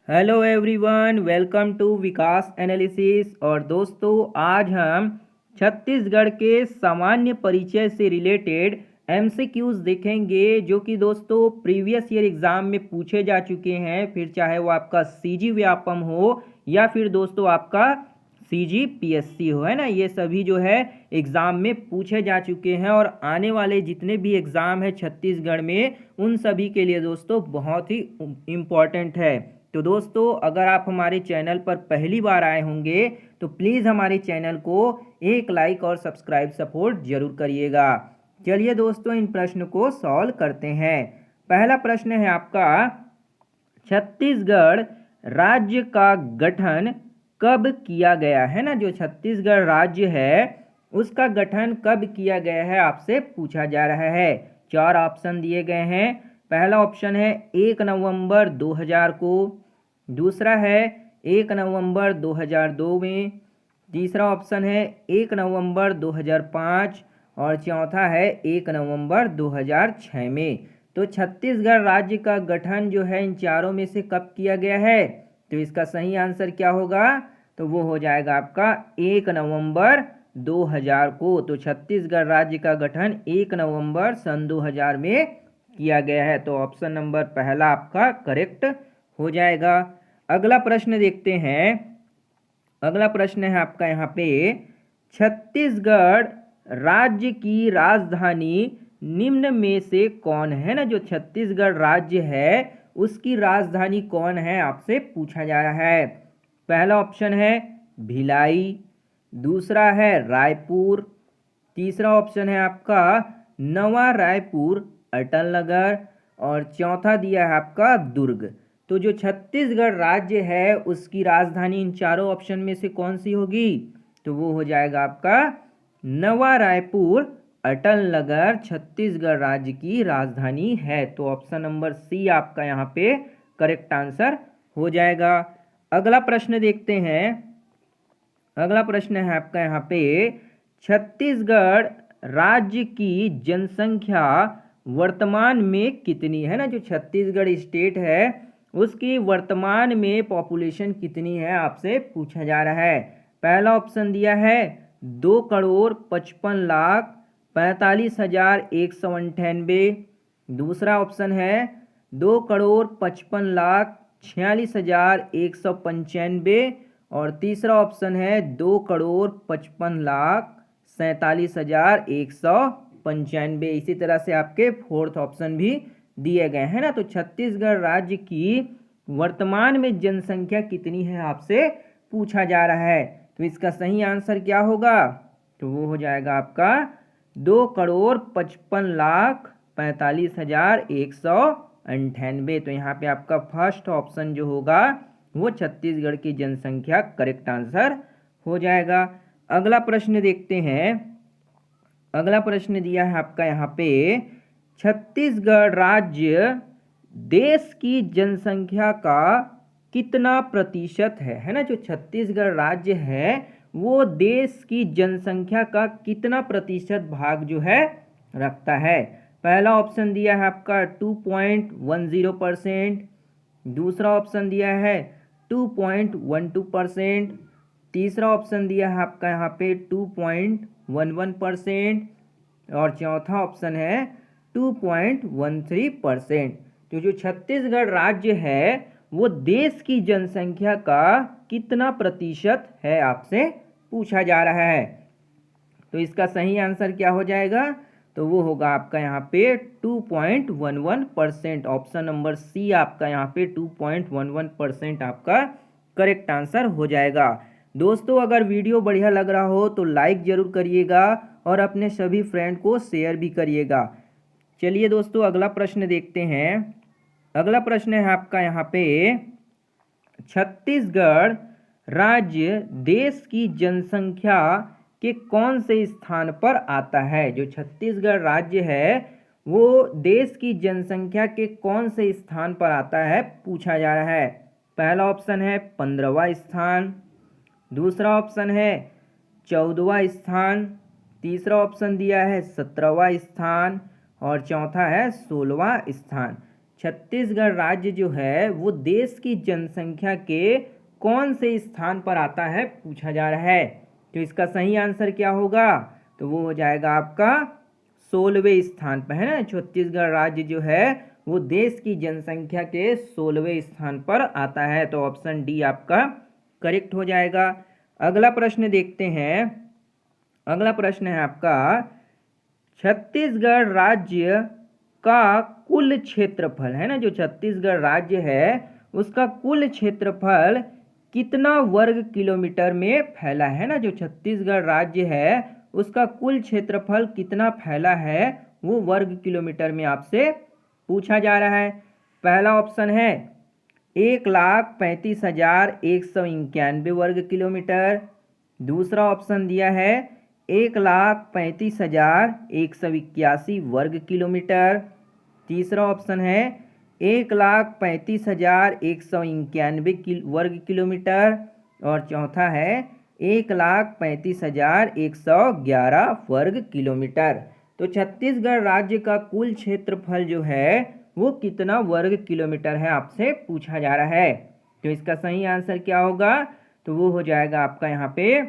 Hello everyone, welcome to Vikas analysis. और दोस्तों, आज हम छत्तीसगढ़ के सामान्य परिचय से रिलेटेड एमसीक्यूज देखेंगे, जो कि दोस्तों प्रीवियस ईयर एग्जाम में पूछे जा चुके हैं। फिर चाहे वो आपका सीजी व्यापम हो या फिर दोस्तों आपका सीजी पीएससी हो, है ना, ये सभी जो है एग्जाम में पूछे जा चुके हैं। और आने वाले जितने भी एग्जाम है छत्तीसगढ़ में, उन सभी के लिए दोस्तों बहुत ही इम्पोर्टेंट है। तो दोस्तों, अगर आप हमारे चैनल पर पहली बार आए होंगे तो प्लीज़ हमारे चैनल को एक लाइक और सब्सक्राइब सपोर्ट जरूर करिएगा। चलिए दोस्तों, इन प्रश्न को सॉल्व करते हैं। पहला प्रश्न है आपका, छत्तीसगढ़ राज्य का गठन कब किया गया, है ना। जो छत्तीसगढ़ राज्य है उसका गठन कब किया गया है, आपसे पूछा जा रहा है। चार ऑप्शन दिए गए हैं। पहला ऑप्शन है 1 नवंबर 2000 को, दूसरा है 1 नवंबर 2002 में, तीसरा ऑप्शन है 1 नवंबर 2005 और चौथा है 1 नवंबर 2006 में। तो छत्तीसगढ़ राज्य का गठन जो है इन चारों में से कब किया गया है, तो इसका सही आंसर क्या होगा, तो वो हो जाएगा आपका 1 नवंबर 2000 को। तो छत्तीसगढ़ राज्य का गठन 1 नवंबर सन 2000 में किया गया है। तो ऑप्शन नंबर पहला आपका करेक्ट हो जाएगा। अगला प्रश्न देखते हैं। अगला प्रश्न है आपका यहाँ पे, छत्तीसगढ़ राज्य की राजधानी निम्न में से कौन है ना। जो छत्तीसगढ़ राज्य है उसकी राजधानी कौन है, आपसे पूछा जा रहा है। पहला ऑप्शन है भिलाई, दूसरा है रायपुर, तीसरा ऑप्शन है आपका नवा रायपुर अटल नगर और चौथा दिया है आपका दुर्ग। तो जो छत्तीसगढ़ राज्य है उसकी राजधानी इन चारों ऑप्शन में से कौन सी होगी, तो वो हो जाएगा आपका नवा रायपुर अटल नगर छत्तीसगढ़ राज्य की राजधानी है। तो ऑप्शन नंबर सी आपका यहाँ पे करेक्ट आंसर हो जाएगा। अगला प्रश्न देखते हैं। अगला प्रश्न है आपका यहाँ पे, छत्तीसगढ़ राज्य की जनसंख्या वर्तमान में कितनी है ना। जो छत्तीसगढ़ स्टेट है उसकी वर्तमान में पॉपुलेशन कितनी है, आपसे पूछा जा रहा है। पहला ऑप्शन दिया है 2,55,45,198। दूसरा ऑप्शन है 2,55,46,195 और तीसरा ऑप्शन है 2,55,47,195। इसी तरह से आपके फोर्थ ऑप्शन भी दिए गए हैं ना। तो छत्तीसगढ़ राज्य की वर्तमान में जनसंख्या कितनी है, आपसे पूछा जा रहा है। तो इसका सही आंसर क्या होगा, तो वो हो जाएगा आपका 2,55,45,198। तो यहाँ पे आपका फर्स्ट ऑप्शन जो होगा वो छत्तीसगढ़ की जनसंख्या करेक्ट आंसर हो जाएगा। अगला प्रश्न देखते हैं। अगला प्रश्न दिया है आपका यहाँ पे, छत्तीसगढ़ राज्य देश की जनसंख्या का कितना प्रतिशत है ना। जो छत्तीसगढ़ राज्य है वो देश की जनसंख्या का कितना प्रतिशत भाग जो है रखता है। पहला ऑप्शन दिया है आपका 2.10%, दूसरा ऑप्शन दिया है 2.12%, तीसरा ऑप्शन दिया है आपका यहाँ पे 2.11% और चौथा ऑप्शन है 2.13%। तो जो छत्तीसगढ़ राज्य है वो देश की जनसंख्या का कितना प्रतिशत है, आपसे पूछा जा रहा है। तो इसका सही आंसर क्या हो जाएगा, तो वो होगा आपका यहाँ पे 2.11%। ऑप्शन नंबर सी आपका यहाँ पे 2.11% आपका करेक्ट आंसर हो जाएगा। दोस्तों, अगर वीडियो बढ़िया लग रहा हो तो लाइक ज़रूर करिएगा और अपने सभी फ्रेंड को शेयर भी करिएगा। चलिए दोस्तों, अगला प्रश्न देखते हैं। अगला प्रश्न है आपका यहाँ पे, छत्तीसगढ़ राज्य देश की जनसंख्या के कौन से स्थान पर आता है। जो छत्तीसगढ़ राज्य है वो देश की जनसंख्या के कौन से स्थान पर आता है, पूछा जा रहा है। पहला ऑप्शन है 15वां स्थान, दूसरा ऑप्शन है 14वां स्थान, तीसरा ऑप्शन दिया है 17वां स्थान और चौथा है 16वां स्थान। छत्तीसगढ़ राज्य जो है वो देश की जनसंख्या के कौन से स्थान पर आता है पूछा जा रहा है। तो इसका सही आंसर क्या होगा, तो वो हो जाएगा आपका 16वें स्थान पर, है ना। छत्तीसगढ़ राज्य जो है वो देश की जनसंख्या के 16वें स्थान पर आता है, तो ऑप्शन डी आपका करेक्ट हो जाएगा। अगला प्रश्न देखते हैं। अगला प्रश्न है आपका, छत्तीसगढ़ राज्य का कुल क्षेत्रफल, है ना, जो छत्तीसगढ़ राज्य है उसका कुल क्षेत्रफल कितना वर्ग किलोमीटर में फैला है ना। जो छत्तीसगढ़ राज्य है उसका कुल क्षेत्रफल कितना फैला है वो वर्ग किलोमीटर में आपसे पूछा जा रहा है। पहला ऑप्शन है 1,35,191 वर्ग किलोमीटर। दूसरा ऑप्शन दिया है 1,35,181 वर्ग किलोमीटर। तीसरा ऑप्शन है 1,35,191 वर्ग किलोमीटर। और चौथा है 1,35,111 वर्ग किलोमीटर। तो छत्तीसगढ़ राज्य का कुल क्षेत्रफल जो है वो कितना वर्ग किलोमीटर है आपसे पूछा जा रहा है। तो इसका सही आंसर क्या होगा, तो वो हो जाएगा आपका यहाँ पे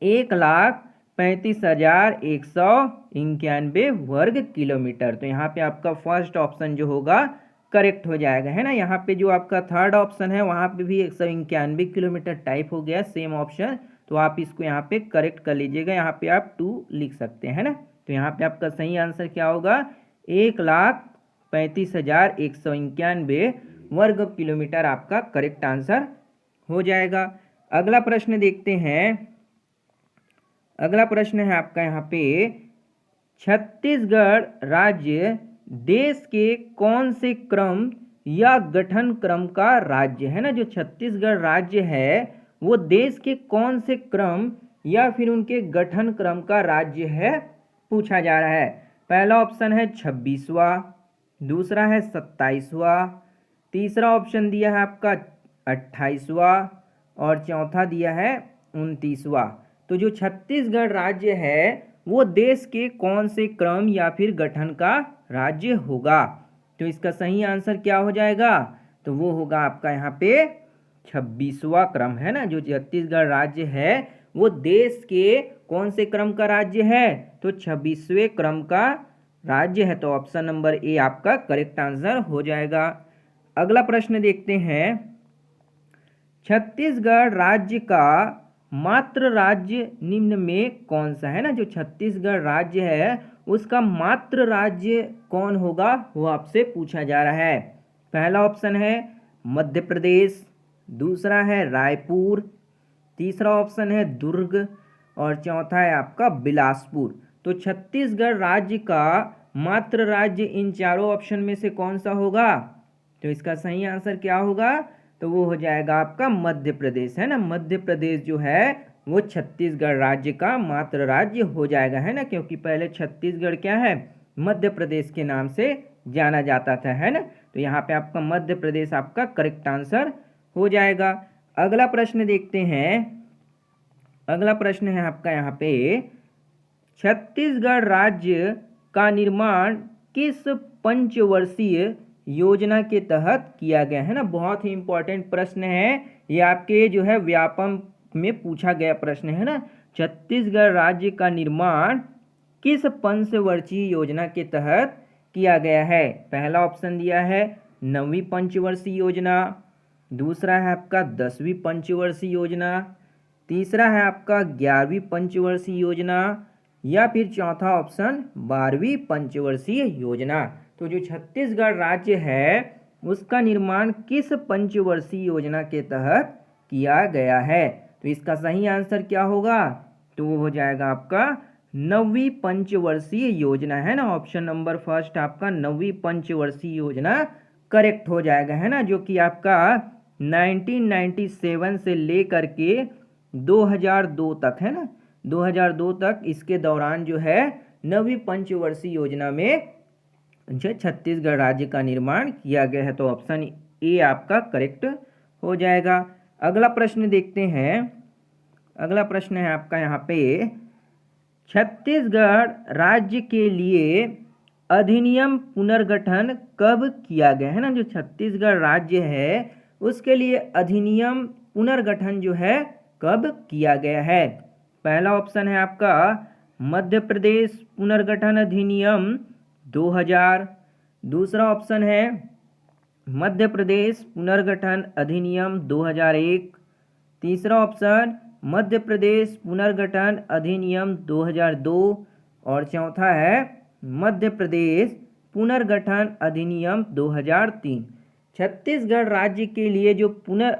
1,35,191 वर्ग किलोमीटर। तो यहाँ पे आपका फर्स्ट ऑप्शन जो होगा करेक्ट हो जाएगा, है ना। यहाँ पे जो आपका थर्ड ऑप्शन है वहाँ पे भी 191 किलोमीटर टाइप हो गया सेम ऑप्शन, तो आप इसको यहाँ पे करेक्ट कर लीजिएगा। यहाँ पे आप 2 लिख सकते हैं, है ना। तो यहाँ पे आपका सही आंसर क्या होगा, 1,35,191 वर्ग किलोमीटर आपका करेक्ट आंसर हो जाएगा। अगला प्रश्न देखते हैं। अगला प्रश्न है आपका यहाँ पे, छत्तीसगढ़ राज्य देश के कौन से क्रम या गठन क्रम का राज्य है ना। जो छत्तीसगढ़ राज्य है वो देश के कौन से क्रम या फिर उनके गठन क्रम का राज्य है पूछा जा रहा है। पहला ऑप्शन है 26वां, दूसरा है 27वां, तीसरा ऑप्शन दिया है आपका 28वां और चौथा दिया है 29वां। तो जो छत्तीसगढ़ राज्य है वो देश के कौन से क्रम या फिर गठन का राज्य होगा। तो इसका सही आंसर क्या हो जाएगा, तो वो होगा आपका यहाँ पे 26वां क्रम, है ना। जो छत्तीसगढ़ राज्य है वो देश के कौन से क्रम का राज्य है, तो 26वें क्रम का राज्य है। तो ऑप्शन नंबर ए आपका करेक्ट आंसर हो जाएगा। अगला प्रश्न देखते हैं। छत्तीसगढ़ राज्य का मातृ राज्य निम्न में कौन सा है ना। जो छत्तीसगढ़ राज्य है उसका मातृ राज्य कौन होगा वो आपसे पूछा जा रहा है। पहला ऑप्शन है मध्य प्रदेश, दूसरा है रायपुर, तीसरा ऑप्शन है दुर्ग और चौथा है आपका बिलासपुर। तो छत्तीसगढ़ राज्य का मातृ राज्य इन चारों ऑप्शन में से कौन सा होगा, तो इसका सही आंसर क्या होगा, तो वो हो जाएगा आपका मध्य प्रदेश, है ना। मध्य प्रदेश जो है वो छत्तीसगढ़ राज्य का मातृ राज्य हो जाएगा, है ना, क्योंकि पहले छत्तीसगढ़ क्या है मध्य प्रदेश के नाम से जाना जाता था, है ना। तो यहाँ पे आपका मध्य प्रदेश आपका करेक्ट आंसर हो जाएगा। अगला प्रश्न देखते हैं। अगला प्रश्न है आपका यहाँ पे, छत्तीसगढ़ राज्य का निर्माण किस पंचवर्षीय योजना के तहत किया गया है ना। बहुत ही इंपॉर्टेंट प्रश्न है ये, आपके जो है व्यापम में पूछा गया प्रश्न है ना। छत्तीसगढ़ राज्य का निर्माण किस पंचवर्षीय योजना के तहत किया गया है। पहला ऑप्शन दिया है 9वीं पंचवर्षीय योजना, दूसरा है आपका 10वीं पंचवर्षीय योजना, तीसरा है आपका 11वीं पंचवर्षीय योजना या फिर चौथा ऑप्शन 12वीं पंचवर्षीय योजना। तो जो छत्तीसगढ़ राज्य है उसका निर्माण किस पंचवर्षीय योजना के तहत किया गया है, तो इसका सही आंसर क्या होगा, तो वो हो जाएगा आपका 9वीं पंचवर्षीय योजना, है ना। ऑप्शन नंबर फर्स्ट आपका 9वीं पंचवर्षीय योजना करेक्ट हो जाएगा, है ना, जो कि आपका 1997 से लेकर के 2002 तक, है ना, 2002 तक इसके दौरान जो है 9वीं पंचवर्षीय योजना में जो छत्तीसगढ़ राज्य का निर्माण किया गया है। तो ऑप्शन ए आपका करेक्ट हो जाएगा। अगला प्रश्न देखते हैं। अगला प्रश्न है आपका यहाँ पे, छत्तीसगढ़ राज्य के लिए अधिनियम पुनर्गठन कब किया गया है ना। जो छत्तीसगढ़ राज्य है उसके लिए अधिनियम पुनर्गठन जो है कब किया गया है। पहला ऑप्शन है आपका मध्य प्रदेश पुनर्गठन अधिनियम 2000। दूसरा ऑप्शन है मध्य प्रदेश पुनर्गठन अधिनियम 2001। तीसरा ऑप्शन मध्य प्रदेश पुनर्गठन अधिनियम 2002 और चौथा है मध्य प्रदेश पुनर्गठन अधिनियम 2003। छत्तीसगढ़ राज्य के लिए जो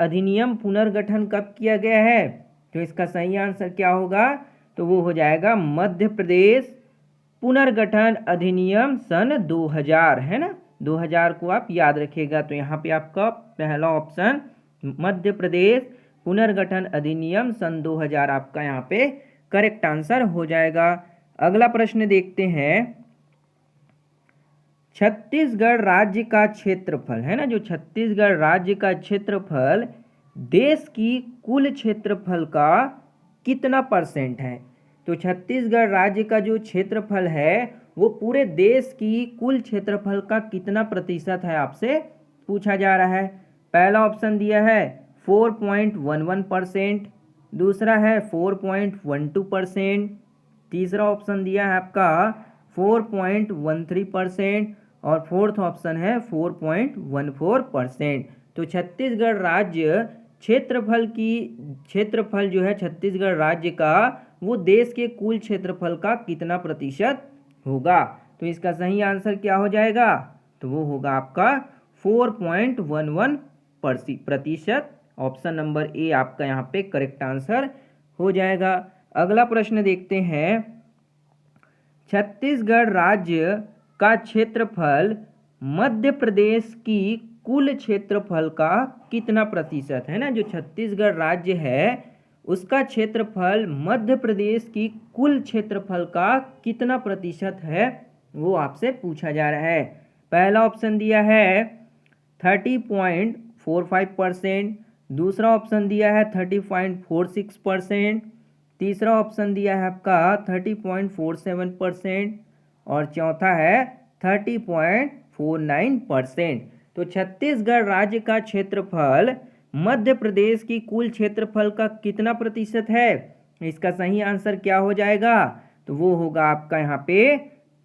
अधिनियम पुनर्गठन कब किया गया है, तो इसका सही आंसर क्या होगा, तो वो हो जाएगा मध्य प्रदेश पुनर्गठन अधिनियम सन 2000 है ना। 2000 को आप याद रखिएगा। तो यहाँ पे आपका पहला ऑप्शन मध्य प्रदेश पुनर्गठन अधिनियम सन 2000 आपका यहाँ पे करेक्ट आंसर हो जाएगा। अगला प्रश्न देखते हैं। छत्तीसगढ़ राज्य का क्षेत्रफल है ना, जो छत्तीसगढ़ राज्य का क्षेत्रफल देश की कुल क्षेत्रफल का कितना परसेंट है। तो छत्तीसगढ़ राज्य का जो क्षेत्रफल है वो पूरे देश की कुल क्षेत्रफल का कितना प्रतिशत है, आपसे पूछा जा रहा है। पहला ऑप्शन दिया है 4.11%, दूसरा है 4.12%, तीसरा ऑप्शन दिया है आपका 4.13% और फोर्थ ऑप्शन है 4.14%। तो छत्तीसगढ़ राज्य क्षेत्रफल जो है छत्तीसगढ़ राज्य का वो देश के कुल क्षेत्रफल का कितना प्रतिशत होगा। तो इसका सही आंसर क्या हो जाएगा, तो वो होगा आपका 4.11 प्रतिशत। ऑप्शन नंबर ए आपका यहाँ पे करेक्ट आंसर हो जाएगा। अगला प्रश्न देखते हैं। छत्तीसगढ़ राज्य का क्षेत्रफल मध्य प्रदेश की कुल क्षेत्रफल का कितना प्रतिशत है ना। जो छत्तीसगढ़ राज्य है उसका क्षेत्रफल मध्य प्रदेश की कुल क्षेत्रफल का कितना प्रतिशत है, वो आपसे पूछा जा रहा है। पहला ऑप्शन दिया है 30.45%, दूसरा ऑप्शन दिया है 30.46%, तीसरा ऑप्शन दिया है आपका 30.47% और चौथा है 30.49%। तो छत्तीसगढ़ राज्य का क्षेत्रफल मध्य प्रदेश की कुल क्षेत्रफल का कितना प्रतिशत है, इसका सही आंसर क्या हो जाएगा, तो वो होगा आपका यहाँ पे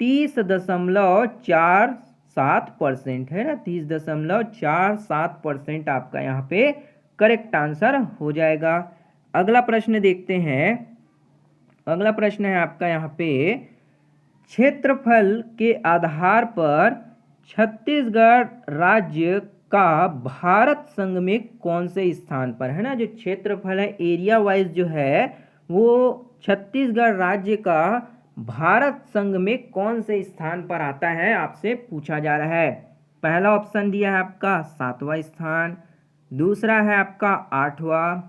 30.47% है ना। 30.47% आपका यहाँ पे करेक्ट आंसर हो जाएगा। अगला प्रश्न देखते हैं। अगला प्रश्न है आपका यहाँ पे क्षेत्रफल के आधार पर छत्तीसगढ़ राज्य का भारत संघ में कौन से स्थान पर है ना। जो क्षेत्रफल है एरिया वाइज जो है वो छत्तीसगढ़ राज्य का भारत संघ में कौन से स्थान पर आता है, आपसे पूछा जा रहा है। पहला ऑप्शन दिया है आपका 7वां स्थान, दूसरा है आपका 8वां,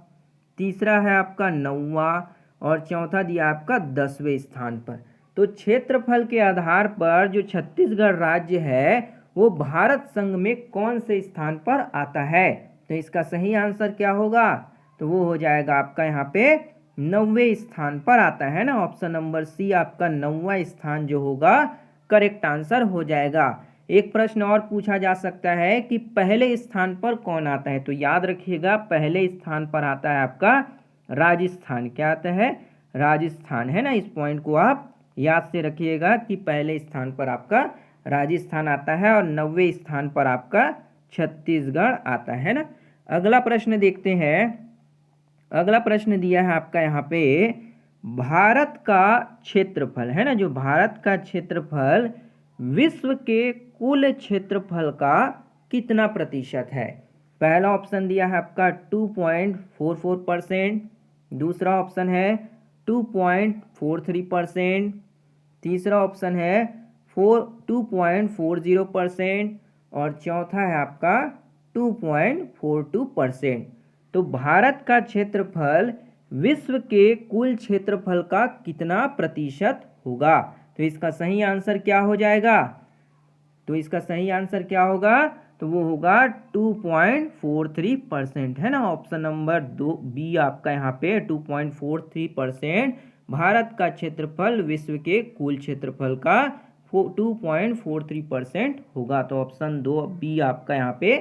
तीसरा है आपका 9वां और चौथा दिया आपका 10वें स्थान पर। तो क्षेत्रफल के आधार पर जो छत्तीसगढ़ राज्य है वो भारत संघ में कौन से स्थान पर आता है, तो इसका सही आंसर क्या होगा, तो वो हो जाएगा आपका यहाँ पे 9वें स्थान पर आता है ना। ऑप्शन नंबर सी आपका 9वां स्थान जो होगा करेक्ट आंसर हो जाएगा। एक प्रश्न और पूछा जा सकता है कि पहले स्थान पर कौन आता है, तो याद रखिएगा पहले स्थान पर आता है आपका राजस्थान। क्या आता है, राजस्थान है ना। इस पॉइंट को आप याद से रखिएगा कि पहले स्थान पर आपका राजस्थान आता है और 9वें स्थान पर आपका छत्तीसगढ़ आता है ना। अगला प्रश्न देखते हैं। अगला प्रश्न दिया है आपका यहाँ पे भारत का क्षेत्रफल है ना। जो भारत का क्षेत्रफल विश्व के कुल क्षेत्रफल का कितना प्रतिशत है। पहला ऑप्शन दिया है आपका 2.44%, दूसरा ऑप्शन है 2.43%, तीसरा ऑप्शन है 2.40% और चौथा है आपका 2.42%। तो भारत का क्षेत्रफल विश्व के कुल क्षेत्रफल का कितना प्रतिशत होगा, तो इसका सही आंसर क्या हो जाएगा, तो इसका सही आंसर क्या होगा, तो वो होगा 2.43% है ना। ऑप्शन नंबर 2 बी आपका यहाँ पे 2.43% भारत का क्षेत्रफल विश्व के कुल क्षेत्रफल का 2.43% होगा। तो ऑप्शन 2 बी आपका यहाँ पे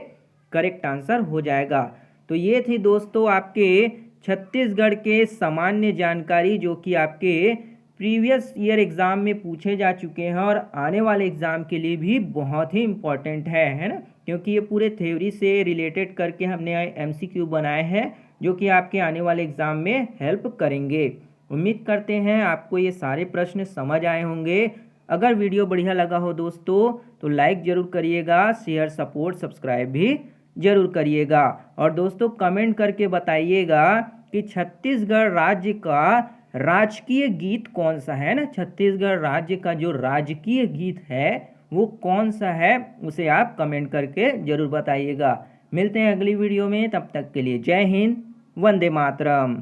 करेक्ट आंसर हो जाएगा। तो ये थी दोस्तों आपके छत्तीसगढ़ के सामान्य जानकारी जो कि आपके प्रीवियस ईयर एग्ज़ाम में पूछे जा चुके हैं और आने वाले एग्ज़ाम के लिए भी बहुत ही इम्पॉर्टेंट है ना, क्योंकि ये पूरे थ्योरी से रिलेटेड करके हमने एमसीक्यू बनाए हैं जो कि आपके आने वाले एग्ज़ाम में हेल्प करेंगे। उम्मीद करते हैं आपको ये सारे प्रश्न समझ आए होंगे। अगर वीडियो बढ़िया लगा हो दोस्तों तो लाइक ज़रूर करिएगा, शेयर सपोर्ट सब्सक्राइब भी ज़रूर करिएगा। और दोस्तों कमेंट करके बताइएगा कि छत्तीसगढ़ राज्य का राजकीय गीत कौन सा है ना। छत्तीसगढ़ राज्य का जो राजकीय गीत है वो कौन सा है, उसे आप कमेंट करके ज़रूर बताइएगा। मिलते हैं अगली वीडियो में, तब तक के लिए जय हिंद, वंदे मातरम।